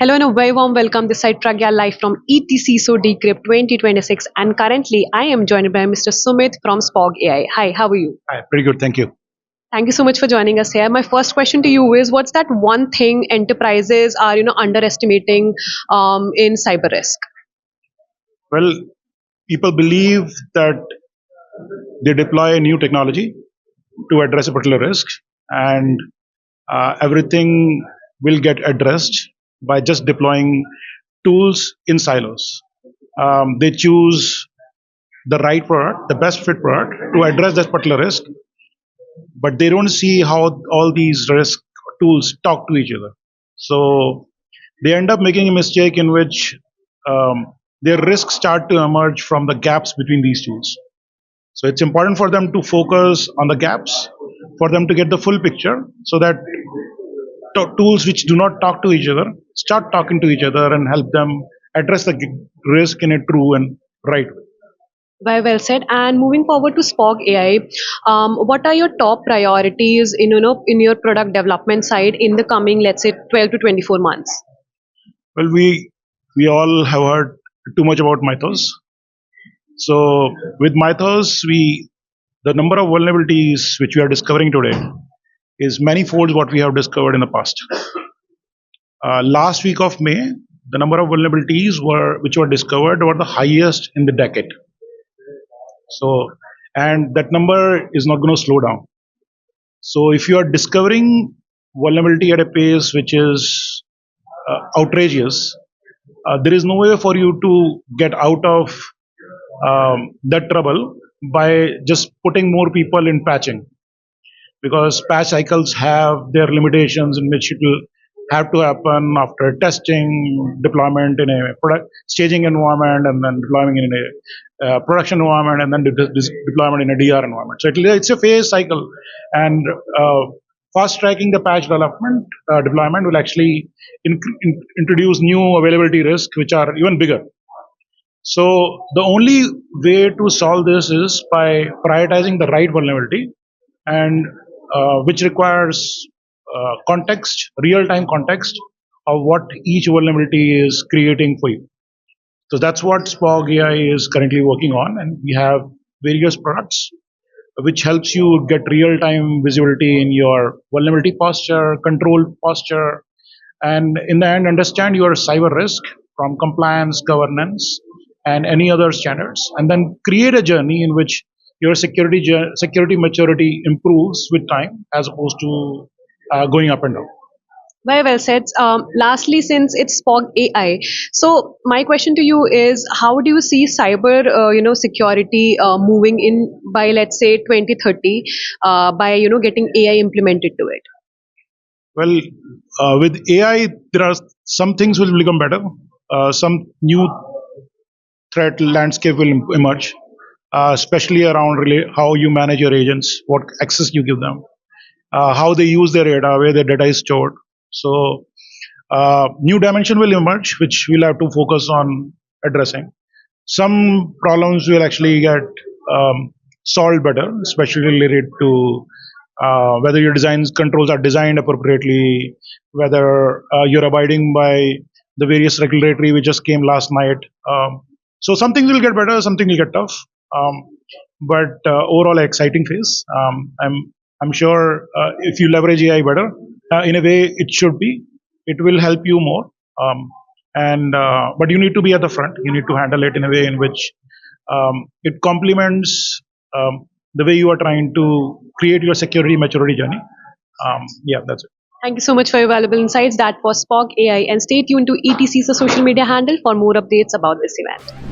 Hello and a very warm welcome. This side Pragya live from ETC Decrypt 2026, and currently I am joined by Mr. Sumit from SPOG.ai. Hi, how are you? Hi, pretty good, thank you. Thank you so much for joining us here. My first question to you is, what's that one thing enterprises are underestimating in cyber risk? Well, people believe that they deploy a new technology to address a particular risk, and everything will get addressed by just deploying tools in silos. They choose the right product, the best fit product to address that particular risk, but they don't see how all these risk tools talk to each other. So they end up making a mistake in which their risks start to emerge from the gaps between these tools. So it's important for them to focus on the gaps, for them to get the full picture, so that tools which do not talk to each other start talking to each other and help them address the risk in a true and right way. Very well said. And moving forward to SPOG.ai, what are your top priorities in your product development side in the coming, let's say, 12 to 24 months? Well, we all have heard too much about Mythos. So with Mythos, the number of vulnerabilities which we are discovering today is manifold what we have discovered in the past. Last week of May, the number of vulnerabilities which were discovered were the highest in the decade. So, and that number is not going to slow down. So if you are discovering vulnerability at a pace which is outrageous, there is no way for you to get out of that trouble by just putting more people in patching, because patch cycles have their limitations in which it will have to happen after testing, deployment in a product staging environment, and then deployment in a production environment, and then deployment in a DR environment. So it's a phase cycle, and fast tracking the patch development deployment will actually introduce new availability risks which are even bigger. So the only way to solve this is by prioritizing the right vulnerability, and which requires context, real-time context of what each vulnerability is creating for you. So that's what SPOG.ai is currently working on, and we have various products which helps you get real-time visibility in your vulnerability posture, control posture, and in the end understand your cyber risk from compliance, governance, and any other standards, and then create a journey in which your security maturity improves with time as opposed to going up and down. Very well said. Lastly, since it's SPOG.ai, so my question to you is, how do you see cyber, security moving in by, let's say, 2030, by getting AI implemented to it? Well, with AI, there are some things will become better. Some new threat landscape will emerge, especially around how you manage your agents, what access you give them, how they use their data, where their data is stored. So, new dimension will emerge, which we'll have to focus on addressing. Some problems will actually get solved better, especially related to whether your design controls are designed appropriately, whether you're abiding by the various regulatory which just came last night. So some things will get better, something will get tough. But overall, exciting phase. I'm sure if you leverage AI better, in a way it should be, it will help you more. But you need to be at the front. You need to handle it in a way in which it complements the way you are trying to create your security maturity journey. Yeah, that's it. Thank you so much for your valuable insights. That was SPOG.ai, and stay tuned to ETC's social media handle for more updates about this event.